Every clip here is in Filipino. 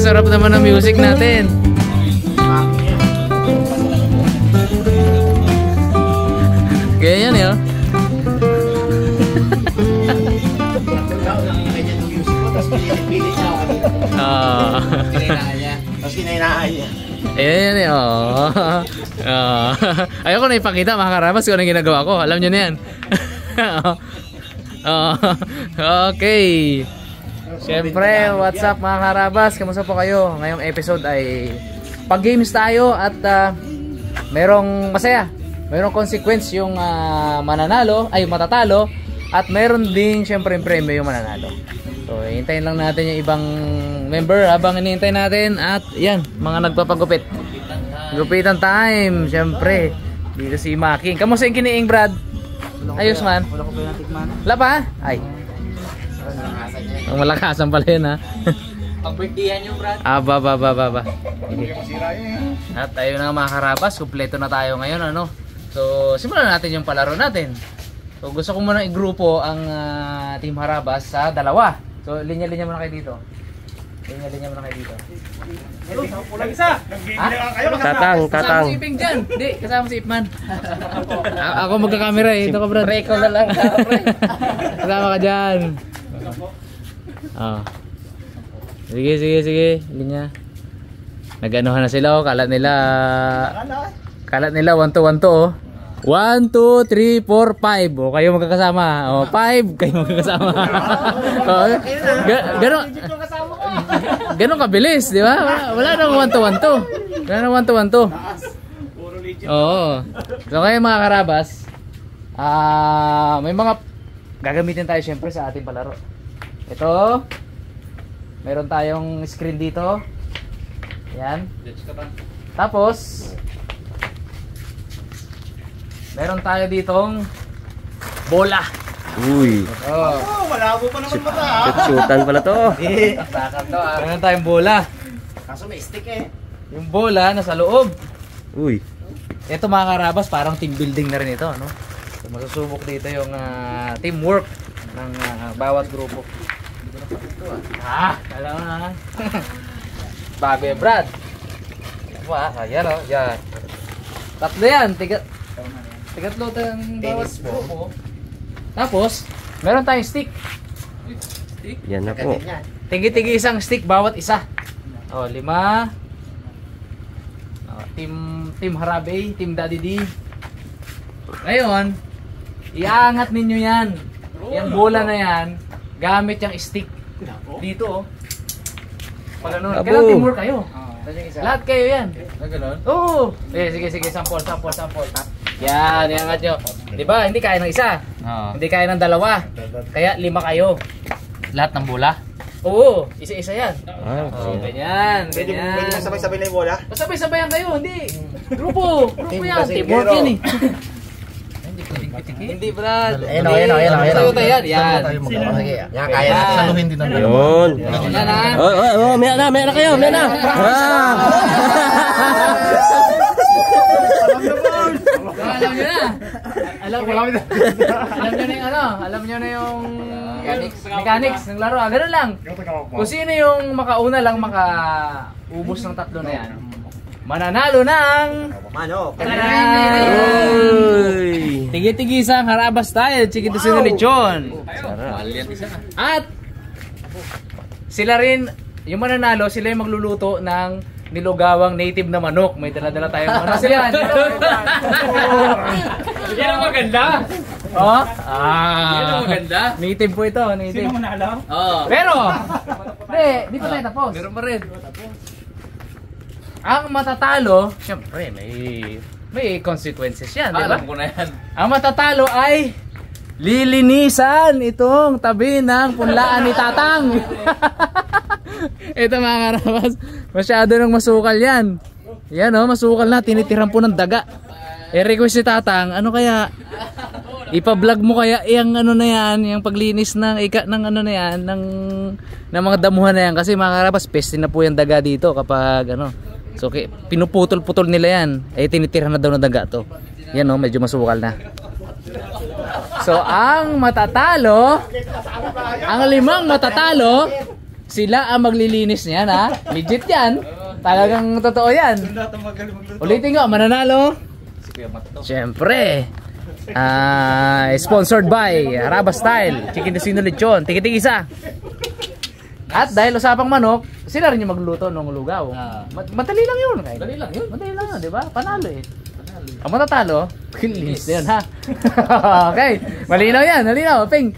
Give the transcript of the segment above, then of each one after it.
sarap naman ng music natin. Ganyan yun. Tapos kinainaan niya. Ayan yun. Ayoko na ipakita mga karabas kung anong ginagawa ko. Alam nyo na yan. Okay. Siyempre, what's up mga karabas? Kamusta po kayo? Ngayong episode ay pag-games tayo at merong masaya. Merong consequence yung mananalo, ay matatalo. At meron din siyempre yung premyo yung mananalo. So, hintayin lang natin yung ibang member habang hinihintay natin. At yan, mga nagpapagupit. Gupitan time, siyempre. Dito si Making. Kamusta yung kiniing, Brad? Ayos man. Wala ko pa yung tikman. Wala pa? Ay. Ang malakasan pala yun ha. Pag-birthdayan yung Brad. Ba. At ayun na mga karabas, kumpleto na tayo ngayon ano. So simulan natin yung palaro natin. So gusto ko muna i-grupo ang Team Harabas sa dalawa. So linya-linya muna kayo dito. Linya-linya muna kayo dito. Pulang isa. Tatang. Kasama si Iping dyan. Hindi, kasama si Ipman. Ako magkakamera eh. Ito ka Brad. Pre ko na lang. Kasama ka dyan. Sige. Linya. Nag-anuhan na sila oh. Kalat nila 1 to 1 to oh. 1, 2, 3, 4, 5. O kayo magkakasama. O 5 kayo magkakasama. Ganon kabilis, di ba? Wala nang 1 to 1 to. Wala nang 1 to 1 to. Oo. So kayo mga karabas, may mga gagamitin tayo syempre sa ating palaro. Ito. Meron tayong screen dito. Yan. Tapos meron tayo ditong bola. Uy. Malabo pa naman mata. Shoot-shootan pala to. Sakal to ah. Meron tayong bola. Kaso may stick eh. Yung bola nasa loob. Uy. Ito mga karabas, parang team building na rin ito, no? So masusubok dito yung teamwork ng bawat grupo. Alam mo na. Bago yan, Brad. Ayan o, yan. Tatlo yan, tigatlo tayong bawat grupo. Tapos, meron tayong stick. Yan na po. Tigi-tigi isang stick bawat isa. O, 5. Team Harabe, Team Daddy D. Ngayon, iaangat ninyo yan. Yung bola na yan, gamit yung stick. Dito oh. Pag ano, kailangan teamwork kayo. Lahat kayo yan. Gano'n? Oo. Sige, sample. Yan, iangat nyo. Diba, hindi kaya ng isa. Hindi kaya ng dalawa. Kaya 5 kayo. Lahat ng bola? Oo, isa-isa yan. Ganyan. Pwede na sabay-sabay na yung bola? Sabay-sabayan kayo, hindi. Grupo yan. Teamwork yan eh. Hindi pwedeng pitikin. Hindi, Brad. Ayan. Yan. Yan, kaya natin saluhin din naman. Yun. Yan ha. May na kayo. Alam nyo na yung mechanics ng laro. Ganun lang. Kung sino yung makauna lang makaubos ng tatlo na yan, mananalo ng tigi-tigi isang Harabas style chiquito sinulitsyon. At sila rin yung mananalo, sila yung magluluto ng nilugawang native na manok. May dala-dala tayong manok. Yan. Yan ang maganda. Oh? Yan ang maganda. Native po ito. Native. Sino manalo? Oo. Pero, di pa tayo tapos. Meron pa rin. Ang matatalo, syempre may consequences yan, di ba? Alam ko na yan. Ang matatalo ay lilinisan itong tabi ng punlaan ni Tatang. Ito mga karabas, masyado nang masukal yan. Yan o, masukal na, tinitiran po ng daga. Request si Tatang, ano kaya ipa-vlog mo kaya yung ano na yan, yung paglinis ng ano na yan, ng mga damuhan na yan. Kasi mga karabas, peste na po yung daga dito kapag ano. So pinuputol-putol nila yan. Tinitira na daw ng daga to. Yan o, medyo masukal na. So ang matatalo, ang 5 matatalo Sila ang maglilinis niyan, ha? Legit yan. Talagang totoo yan. Ulitin ko, mananalo. Siyempre. Sponsored by Araba Style, Chicken Tocino Lechon, tiki-tiki isa. At dahil usapang manok, sila rin yung magluto ng lugaw. Madali lang yun. Madali lang yun. Madali lang yun, di ba? Panalo eh. Ang matatalo, linis na yun, ha? Okay, malinaw yan, malinaw. Ping,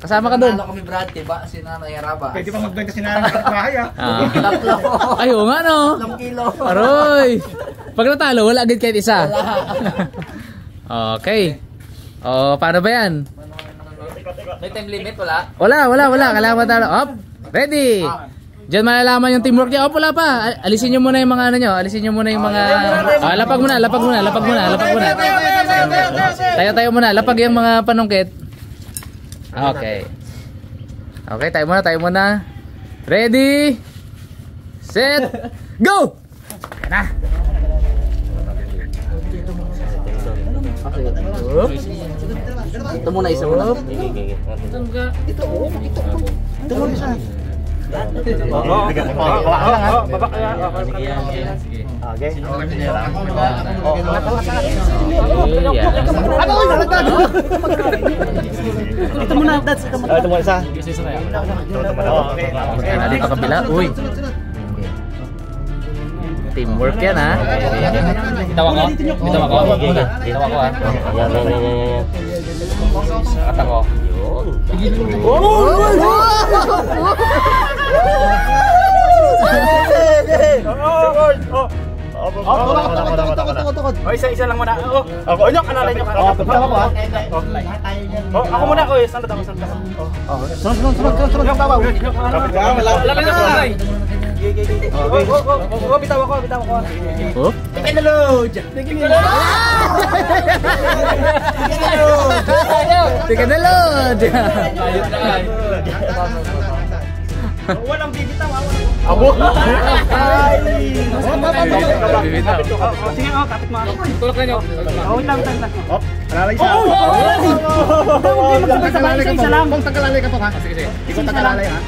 kasama ka doon. Ano kami Brad, diba? Si Nanay Araba. Pwede pa magbenta si Nanay ng bahay, ha? Tatlo. Ay, oo nga, no? 3 kilo. Aroy! Pag natalo, wala agad kahit isa. Okay. O, paano ba yan? May time limit, wala? Wala. Kailangan matalo. Up! Ready! Diyan malalaman yung teamwork niya. Wala pa. Alisin nyo muna yung mga ano nyo. Alisin nyo muna yung mga... lapag muna. Tayo muna. Lapag yung mga panungkit. Okay. Okay, tayo muna. Ready? Set! Go! Yan na. Ito muna, isa muna. Ito mo isa. Baba kaya. Okay. Ito muna, Dad. Ito muna isa. Dito kabila. Uy. Teamwork yan, ha? Bitaw ako, ha? Yan. At ako. Isa lang muna. Ako nyo, kanalay nyo. Ako muna, sandot ako. Sunod. Bitaw ako. Oh? Tika na load! Walang bibitaw. Abo! Bibitaw. Sige, kapit mo. Tulak na nyo. Wait lang. Kalalay siya. Isa lang. Kung tagkalalay ka to, ha? Sige. Ikaw tagkalalay, ha?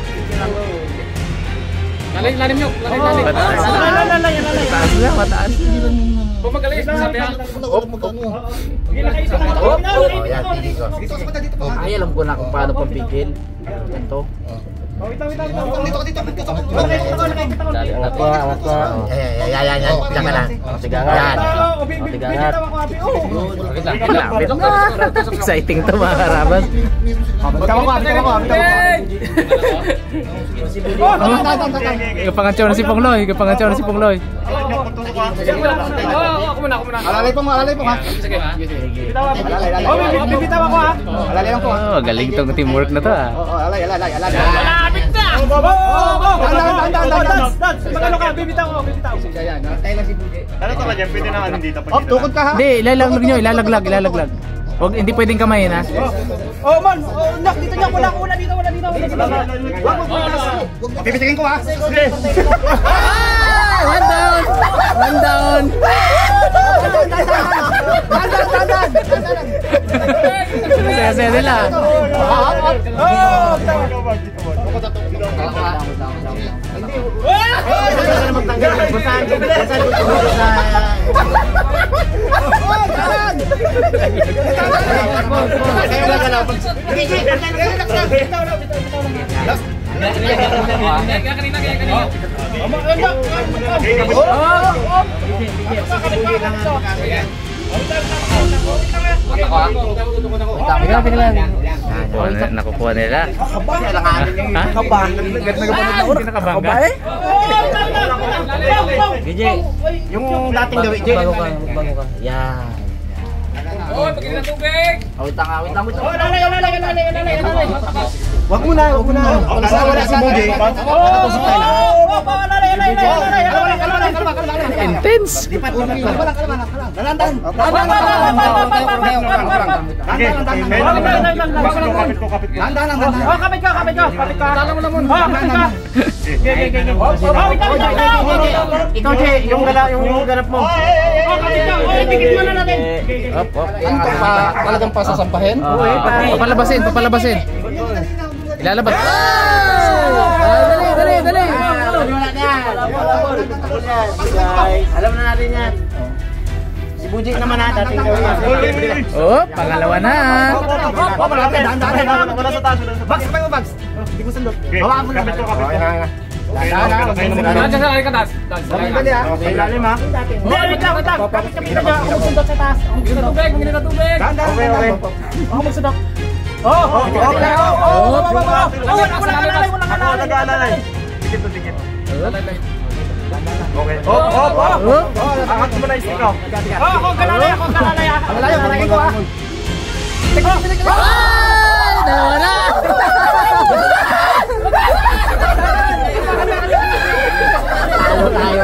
Lalim nyo. Mataas. Kung magaling, sabi ha? Ay, alam ko na kung paano pampigil. Ito. Exciting to mga karabas. Kapangansyaw na si Pongloy. Ako muna. Alalay po ha? Sige ha? Bibitaw ako ha? Alalay lang po ha? Galing tong teamwork na to ha. Alay. Malapit na! Dance! Magano ka? Bibitaw ako. Tayo lang si Budi. Ano ka ba dyan? Pwede naman hindi tapos. Tukod ka ha? Hindi, ilalaglag nyo. Ilalaglag. Huwag, hindi pwedeng kamayin ha. Man! Dito niya. Wala dito. Bibitikin ko ha? Sige! One down! Saya nila. Nakukuha nila. Kinakabangga. Yung dating gawin, Yan. pagkili ng tubig! Wait lang. Wag muna. Kasi wala si Budi. Intense. Ikaw, Che, yung ganap mo. Talagang pasasampahin? Papalabasin. Ilalabas. Dali. Alam na natin yan. Si Bujik naman natin. Oh, pangalawa na. Wala sa taas. Bags, tayo bags. Hindi ko sundot. Hawakan mo na. Diyan sa akin ka taas. Dali ha. Ilalim ha. Wait lang. Kapit na ako sundot sa taas. Tubig. Okay. Ako magsundot. Wala kalalay. Dikit. Okay. Angat mo na yung stick ko. Ako kalalay. Kalalay, malaki ko ha. Teko. Ay, nawala. Tayo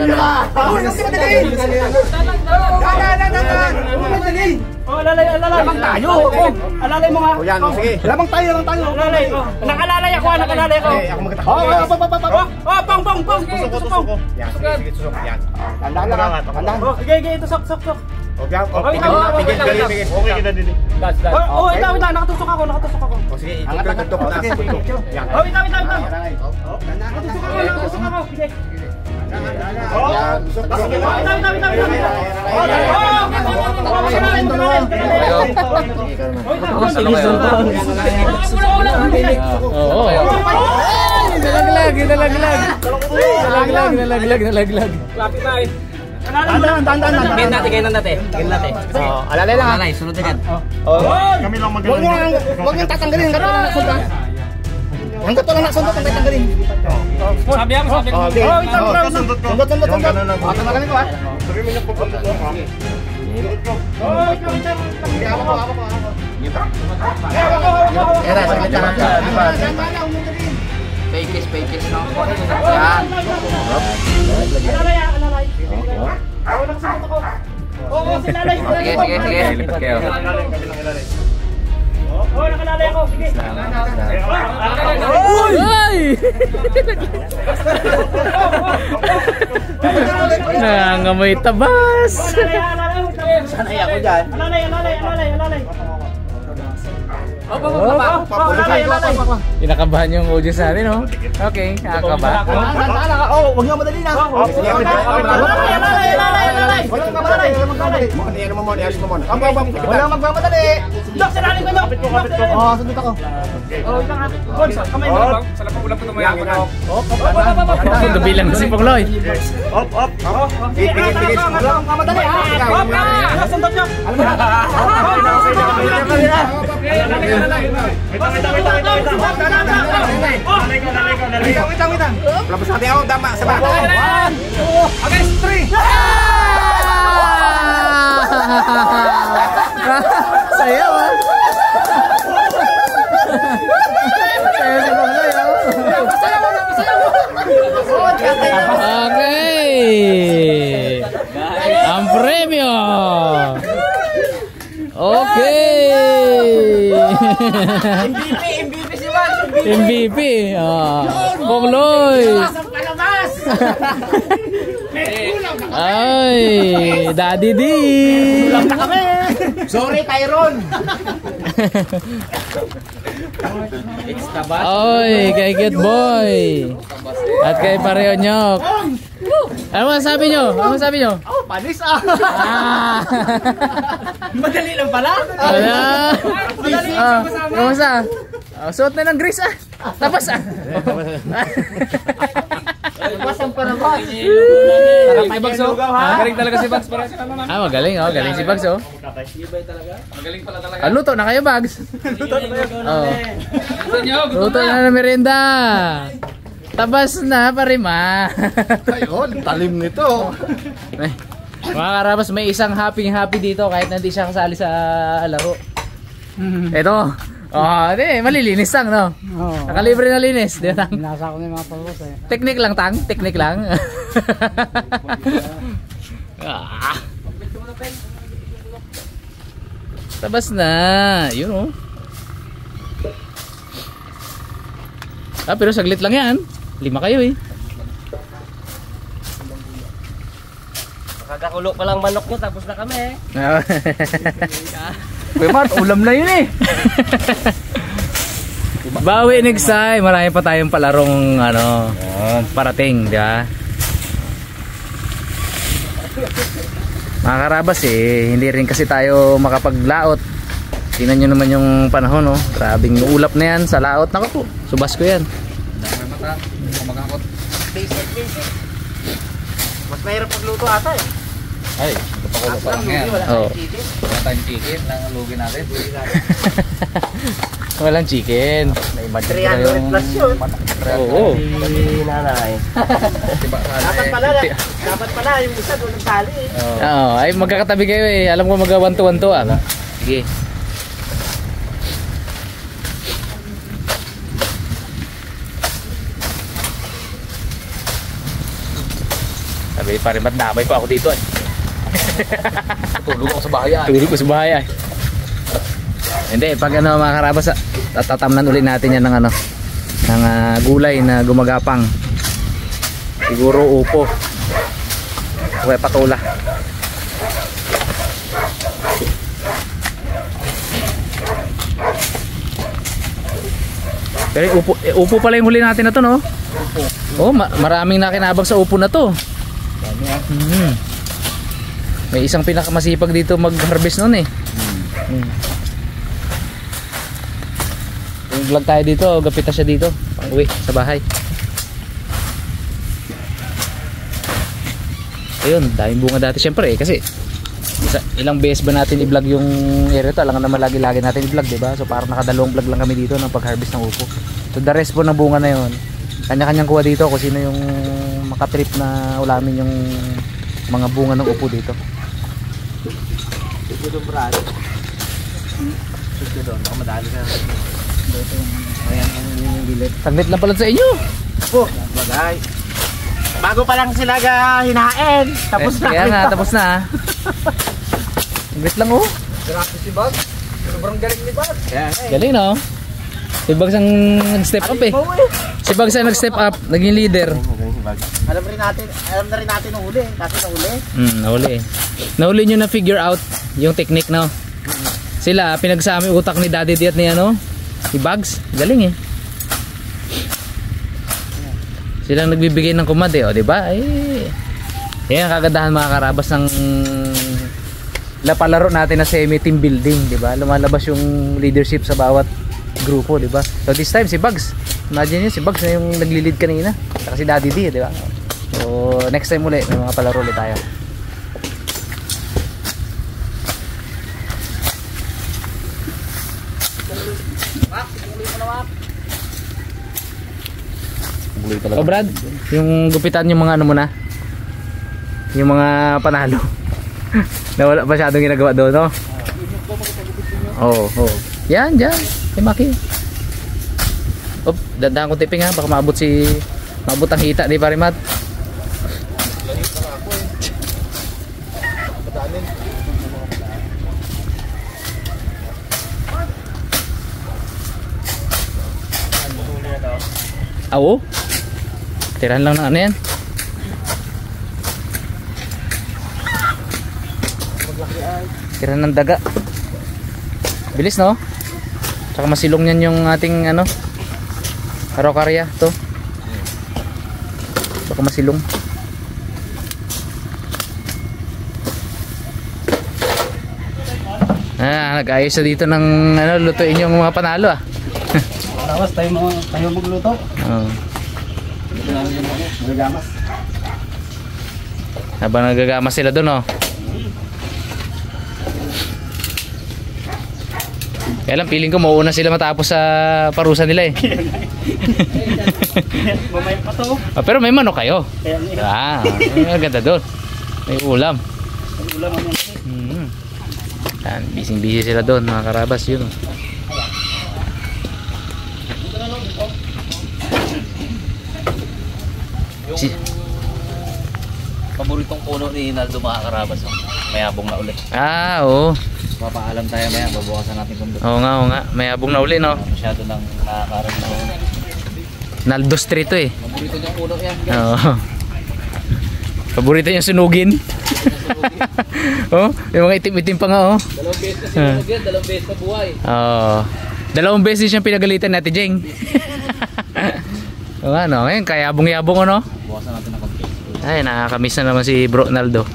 na. Alalay. Lamang tayo. Alalay mo nga. O yan, sige. Lamang tayo. Alalay. Nakalalay ako. Ako magkatawa. Pong. Susok. Yan, sige, susok. Yan. Tandaan. Sige, tusok. Okay, pigil. Okay kita dito. Wait lang. Nakatusok ako. O sige, itutok na. Yan. Wait lang. Nakatusok ako. Sige. Nalaglag. Game natin. Alalay lang. Alalay, sunod agad. Kami lang magaling. Huwag niyang tatanggalin. Hanggat walang nasundot ang tatanggalin. Sabi ako. Sundot. Tatanggalin ko ha. Sabi mo niya pupunta ko. Era, saglit lang. Pages, no? Yan. Alalay. Ako nakasunod ako. Oo, sinalay. Sige. Lipat kayo. Nakalalay ako. Sige. Uy! Nangangamoy tabas. Sanay ako dyan. Alalay. Kinakabahan yung audience natin, no? Okay, nakakaba. Huwag nga madali na. Alalay. Walang magmamadali. Dok, sinalay ko, Dok. Sundot ako. Bon, kamay mo bang? Sa lapang ulang po tumayabon ako. Kabilang na si Pongloy. Up. Pigil. Walang magmamadali ha. Nasundot nyo. Wait. Labas natin ako, dama, sabah. 1, 2, against 3. Sayaw ah. Sayaw si Pongloy ah. Okay. Ang premyo. Okay. MVP si Juan. MVP. Pongloy. Ay, Daddy D. Ulang na kami. Sorry, Tyron. Oy, kay Good Boy. At kay Pareho Nyok. Ano masabi nyo? Panis Madali lang pala. Wala. Kamusta? Suot na ng grease Tapos Pasang pa naman. Sarap ay Bags Galing talaga si Bags. Magaling galing si Bags Magaling pala talaga. Luto na kayo Bags. Luto na ng merienda. Tabas na parima. Ayun, talim nito. Mga karabas, may isang happy dito kahit hindi siya kasali sa laro. Ito. Malilinis lang, no? Nakalibre na linis. Nasa ako na yung mga palabas eh. Technique lang, Tang. Technique lang. Tabas na. Yun, oh. Pero saglit lang yan. 5 kayo, eh. Kakakulo pa lang manok nyo, tapos na kami. Kuya Mart, ulam na yun eh. Bawi next time. Marami pa tayong palarong ano, parating, di ba? Mga karabas eh, hindi rin kasi tayo makapaglaot. Tingnan nyo naman yung panahon, oh. Grabing ulap na yan sa laot. Naku po, subas ko yan. Mas mahirap pagluto ata eh. Ay, magpapakulo pa lang yan. Oo. Wala tayong chicken, lang ang lugi natin. Walang chicken. May budget 300 plus yun. Oo. Si nanay. Dapat pala yung isa doon ng tali eh. Oo, ay magkakatabi kayo eh. Alam ko mag-1-2-1-2 ah. Sige. Sabi pa rin ba't damay pa ako dito eh. Tulog ako sa bahay ay. Tulog ko sa bahay ay. Hindi, pag ano mga karabas, tatatamnan ulit natin yan ng ano, ng gulay na gumagapang. Siguro upo. O patula. Pero upo pala yung huli natin na to, no? Oh, maraming nakinabang sa upo na to. May isang pinakamasipag dito mag-harvest noon eh. Yung vlog tayo dito, gapita siya dito. Pang-uwi sa bahay. Ayun, daming bunga dati syempre eh, kasi ilang beses ba natin i-vlog yung area to? Alam naman lagi-lagi natin i-vlog, diba? So parang nakadalawang vlog lang kami dito ng pag-harvest ng upo. So the rest po ng bunga na yun, kanya-kanyang kuha dito kung sino yung makatrip na ulamin yung mga bunga ng upo dito. Ito brad. Ito doon, baka madali ka. Ito yung bilet. Saglit lang pala sa inyo. Oh, bagay. Bago pa lang sila hinahain. Tapos na. Kaya nga, tapos na. Saglit lang oh. Grabe si Bag. Sobrang galing ni Bag. Galing no? Si Bags ang nag-step up eh. Si Bags ang nag-step up, naging leader. Alam na rin natin nahuli. Kasi nahuli. Nahuli eh. Nahuli nyo na figure out yung technique, no? Sila, pinagsama yung utak ni Daddy D at ni ano? Si Bags. Galing eh. Sila nagbibigay ng command eh, o diba? Ay, yan ang kagandahan mga karabas ng palaro natin na semi-team building, diba? Lumalabas yung leadership sa bawat grupo, diba? So this time si Bags, imagine nyo si Bags na yung nagli-lead kanina, saka si Daddy D, diba? So next time ulit, may mga palaro ulit tayo. Oh Brad, yung gupitan yung mga ano mo na, yung mga panalo na wala masyadong ginagawa doon, no? Oo. Yan, dyan. Kay Maki. Op, dandahan ko tiping ha. Baka maabot ang hita, di pa rin Mat? Oo. Tirahan lang ng ano yan. Tirahan ng daga. Bilis no? Tsaka masilong yan yung ating ano, karokarya to. Baka masilong. Nag-ayos na dito ng ano, lutuin yung mga panalo ah. Tapos tayo magluto. Oo. Magagamas. Habang nagagamas sila doon oh. Kaya lang feeling ko mauuna sila matapos sa parusa nila eh. Mamaya pa to. Pero may manok kayo. Kaya Ganda doon. May ulam. ulam mo. Busy sila doon mga karabas yun. Yung paboritong puno ni Naldo mga karabas, mayabong na ulit. Oo. Papaalam tayo maya, babawasan natin kung doon. Oo nga. Mayabong na uli no. Masyado nang nakakaroon na. Naldo Street to eh. Paborito niyang puno yan. Oo. Paborito niya sunugin. Oh, yung mga itim-itim pa nga oh. Dalawang beses kasi sinunog yan, dalawang beses pa buhay. Oo. Dalawang beses siyang pinagalitan natin, Jeng. O ano, ngayon kaya yabong-yabong ano. Bukasan natin ng konti. Ay, nakakamiss na naman si Bro Naldo.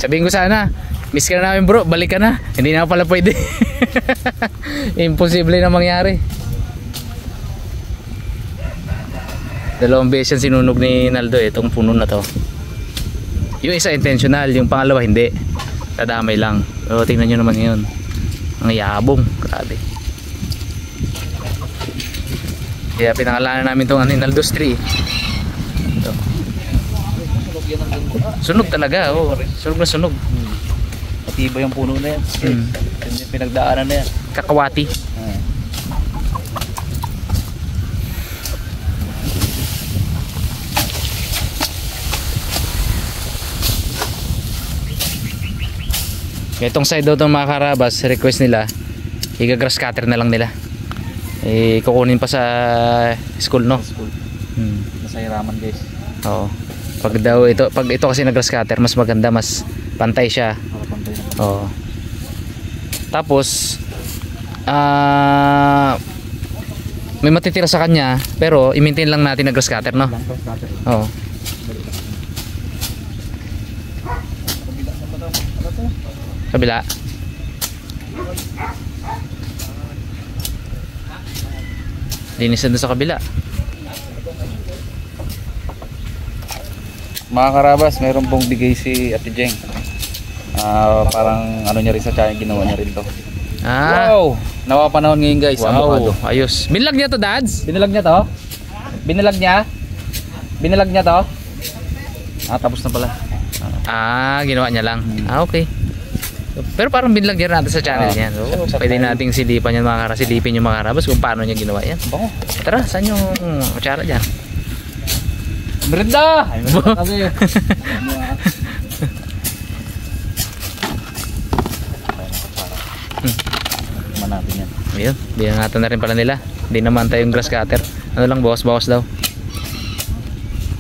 Sabihin ko sana, miss ka na namin bro, balik ka na. Hindi na pala pwede. Imposible na mangyari. Dalawang beses yung sinunog ni Naldo itong puno na to. Yung isa intentional, yung pangalawa hindi. Tadamay lang. Pero tingnan nyo naman yun. Ang yabong, grabe. Kaya pinangalanan namin itong Naldo's tree. Ito. Sunog talaga, oh. Sunog na sunog. Matibay yung puno na yan. Yung pinagdaanan na yan. Kakawati. Itong side daw itong mga karabas, request nila i-grass cutter na lang nila. Kukunin pa sa school, no? Nasa hiraman guys. Oo. Pag ito kasi na grass cutter, mas maganda, mas pantay siya. Oo. Tapos may matitira sa kanya, pero i-maintain lang natin na grass cutter, no? Oo. Kabila. Linisan doon sa kabila. Mga karabas, meron pong bigay si Ate Jeng. Parang ano niya rin sa channel, ginawa niya rin to. Wow! Nawapanahon ngayon guys. Wow, ayos. Binilag niya to, Dads? Binilag niya to? Binilag niya? Binilag niya to? Tapos na pala. Ginawa niya lang. Okay. Pero parang binilag niya natin sa channel niya. So, pwede nating silipin yung mga karabas kung paano niya ginawa yan. Tara, saan yung kutsara dyan? Merenda! Ay, merenda kasi. Kuman natin yan. Ayun, binangatan na rin pala nila. Hindi naman tayong grass cutter. Ano lang, bawas-bawas daw.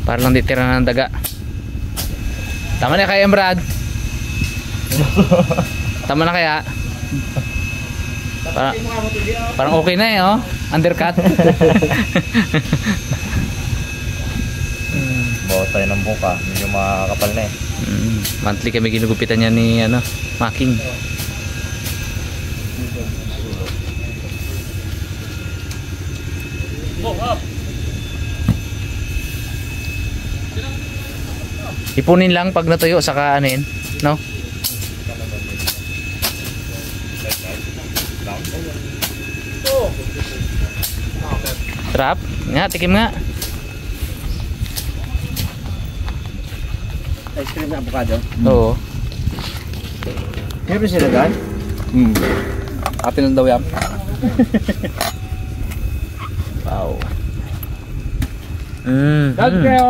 Para lang ditira ng daga. Tama na kaya, Brad? Tama na kaya? Parang okay na eh, oh. Undercut. Bawas tayo ng buka. Medyo makakapal na eh. Monthly kami ginugupitan niya ni Making. Ipunin lang pag natuyo, saka ano yun, no? Trap, nga, tikim nga. Ice cream na avocado. Oo. Meron sila gan? Atin lang daw yan. Wow. kayo.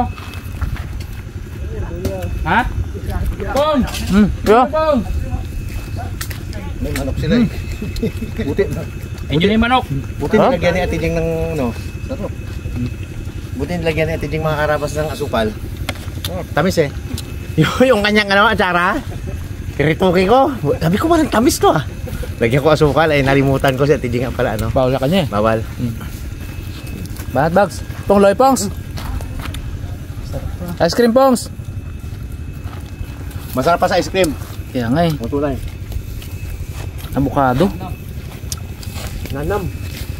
Ha? Pong! Pong! May manok sila eh. Buti. Inyo na yung manok. Buti nilagyan ni Ate Jeng ng ano. Sarap. Buti nilagyan ni Ate Jeng mga karabas ng asukal. Tamis eh. Yung kanyang ano, atsara. Kiritukin ko. Sabi ko parang tamis to ah. Lagyan ko asukal ay nalimutan ko si Ate Jeng pala ano. Bawal na kanya eh. Bawal. Bahat bags. Pong loy pongs. Ice cream pongs. Masarap pa sa ice cream. Kaya nga eh. Matulay. Avocado. Nanam.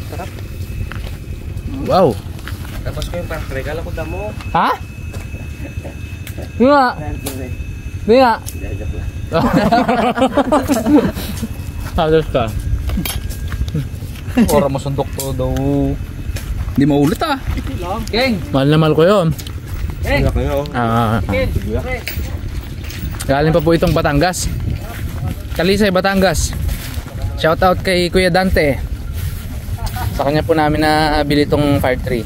Sarap. Wow. Tapos ko yung parang regalo ko damo. Ha? Hindi nga. Hindi nga. Halos ka. Ora mo sundok to daw. Hindi maulit ah. Keng! Mahal na mahal ko yun. Keng! Galing pa po itong Batangas. Talisay, Batangas. Shout out kay Kuya Dante. Sa kanya po namin nabili itong fire tree.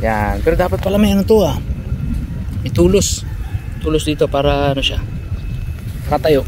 Yan. Pero dapat pala may ano to ah. May tulos. Tulos dito para ano siya. Katayo.